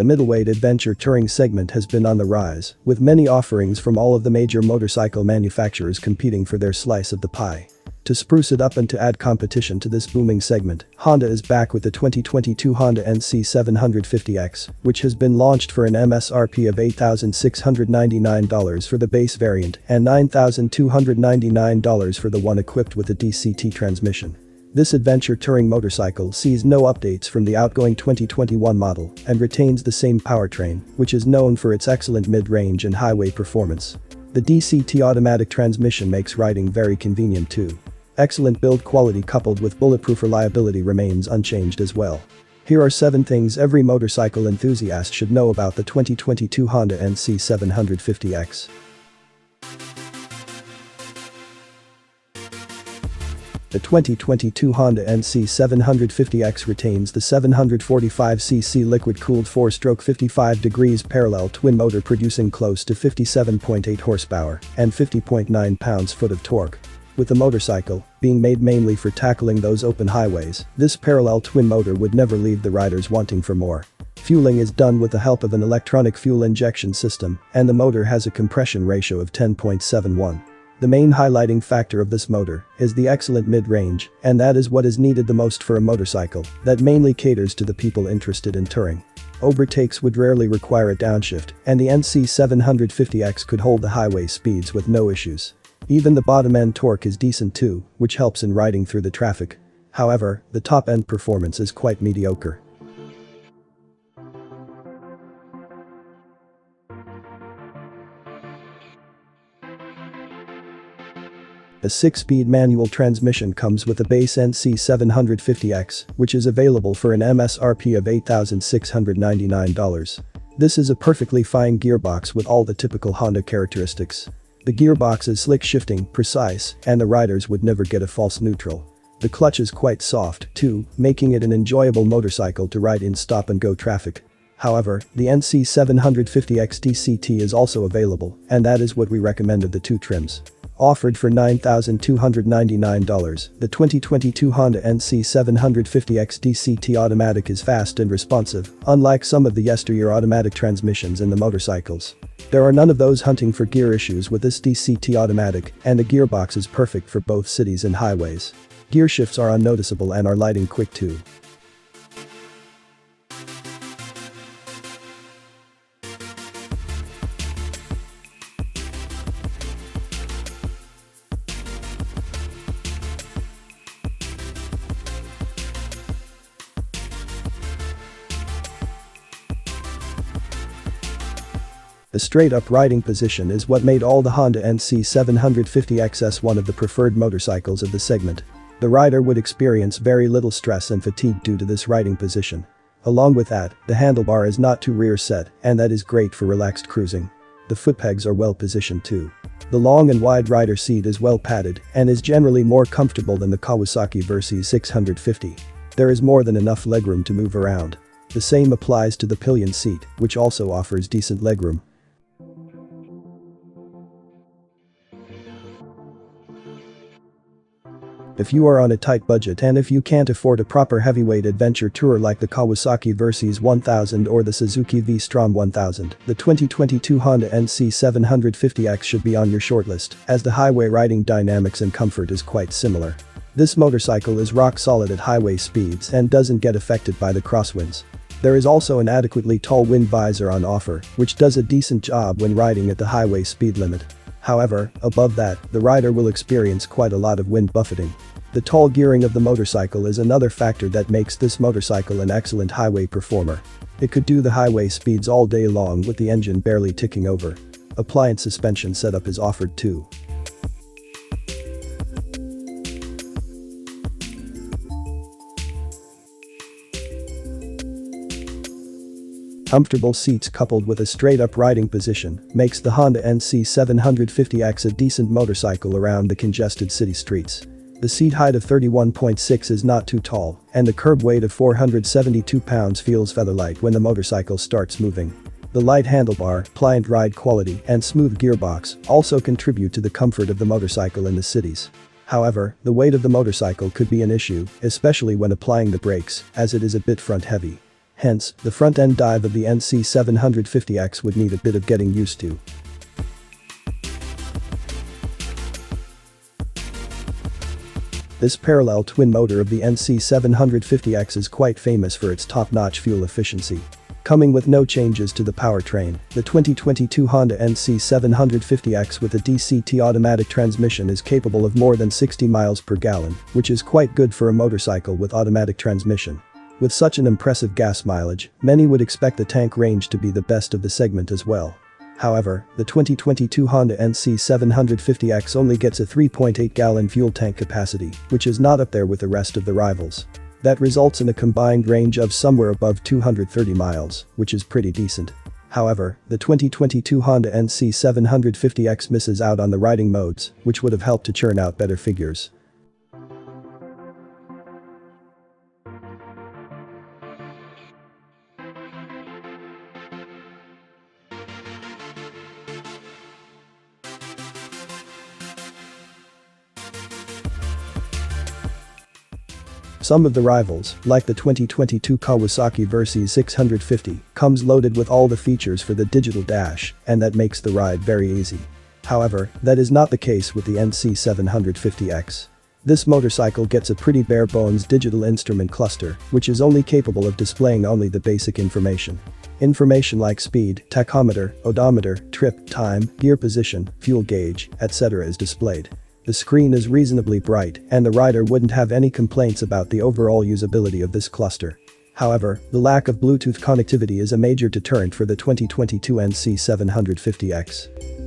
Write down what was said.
The middleweight adventure touring segment has been on the rise, with many offerings from all of the major motorcycle manufacturers competing for their slice of the pie. To spruce it up and to add competition to this booming segment, Honda is back with the 2022 Honda NC750X, which has been launched for an MSRP of $8,699 for the base variant and $9,299 for the one equipped with a DCT transmission. This adventure touring motorcycle sees no updates from the outgoing 2021 model and retains the same powertrain, which is known for its excellent mid-range and highway performance. The DCT automatic transmission makes riding very convenient too. Excellent build quality coupled with bulletproof reliability remains unchanged as well. Here are 7 things every motorcycle enthusiast should know about the 2022 Honda NC750X. The 2022 Honda NC750X retains the 745cc liquid-cooled 4-stroke 55 degrees parallel twin motor producing close to 57.8 horsepower and 50.9 pounds-foot of torque. With the motorcycle being made mainly for tackling those open highways, this parallel twin motor would never leave the riders wanting for more. Fueling is done with the help of an electronic fuel injection system, and the motor has a compression ratio of 10.71. The main highlighting factor of this motor is the excellent mid-range, and that is what is needed the most for a motorcycle that mainly caters to the people interested in touring. Overtakes would rarely require a downshift, and the NC750X could hold the highway speeds with no issues. Even the bottom-end torque is decent too, which helps in riding through the traffic. However, the top-end performance is quite mediocre. The 6-speed manual transmission comes with the base NC750X, which is available for an MSRP of $8,699. This is a perfectly fine gearbox with all the typical Honda characteristics. The gearbox is slick shifting, precise, and the riders would never get a false neutral. The clutch is quite soft, too, making it an enjoyable motorcycle to ride in stop-and-go traffic. However, the NC750X DCT is also available, and that is what we recommend of the 2 trims. Offered for $9,299, the 2022 Honda NC750X DCT Automatic is fast and responsive, unlike some of the yesteryear automatic transmissions in the motorcycles. There are none of those hunting for gear issues with this DCT Automatic, and the gearbox is perfect for both cities and highways. Gear shifts are unnoticeable and are lighting quick too. The straight-up riding position is what made all the Honda NC750XS one of the preferred motorcycles of the segment. The rider would experience very little stress and fatigue due to this riding position. Along with that, the handlebar is not too rear set, and that is great for relaxed cruising. The footpegs are well positioned too. The long and wide rider seat is well padded and is generally more comfortable than the Kawasaki Versys 650. There is more than enough legroom to move around. The same applies to the pillion seat, which also offers decent legroom. If you are on a tight budget and if you can't afford a proper heavyweight adventure tourer like the Kawasaki Versys 1000 or the Suzuki V-Strom 1000, the 2022 Honda NC750X should be on your shortlist, as the highway riding dynamics and comfort is quite similar. This motorcycle is rock solid at highway speeds and doesn't get affected by the crosswinds. There is also an adequately tall wind visor on offer, which does a decent job when riding at the highway speed limit. However, above that, the rider will experience quite a lot of wind buffeting. The tall gearing of the motorcycle is another factor that makes this motorcycle an excellent highway performer. It could do the highway speeds all day long with the engine barely ticking over. Appliance suspension setup is offered too. Comfortable seats coupled with a straight-up riding position makes the Honda NC750X a decent motorcycle around the congested city streets. The seat height of 31.6 is not too tall, and the curb weight of 472 pounds feels featherlight when the motorcycle starts moving. The light handlebar, pliant ride quality, and smooth gearbox also contribute to the comfort of the motorcycle in the cities. However, the weight of the motorcycle could be an issue, especially when applying the brakes, as it is a bit front-heavy. Hence, the front-end dive of the NC750X would need a bit of getting used to. This parallel twin motor of the NC750X is quite famous for its top-notch fuel efficiency. Coming with no changes to the powertrain, the 2022 Honda NC750X with a DCT automatic transmission is capable of more than 60 miles per gallon, which is quite good for a motorcycle with automatic transmission. With such an impressive gas mileage, many would expect the tank range to be the best of the segment as well. However, the 2022 Honda NC750X only gets a 3.8-gallon fuel tank capacity, which is not up there with the rest of the rivals. That results in a combined range of somewhere above 230 miles, which is pretty decent. However, the 2022 Honda NC750X misses out on the riding modes, which would have helped to churn out better figures. Some of the rivals, like the 2022 Kawasaki Versys 650, comes loaded with all the features for the digital dash, and that makes the ride very easy. However, that is not the case with the NC750X. This motorcycle gets a pretty bare-bones digital instrument cluster, which is only capable of displaying only the basic information. Information like speed, tachometer, odometer, trip, time, gear position, fuel gauge, etc. is displayed. The screen is reasonably bright, and the rider wouldn't have any complaints about the overall usability of this cluster. However, the lack of Bluetooth connectivity is a major deterrent for the 2022 NC750X.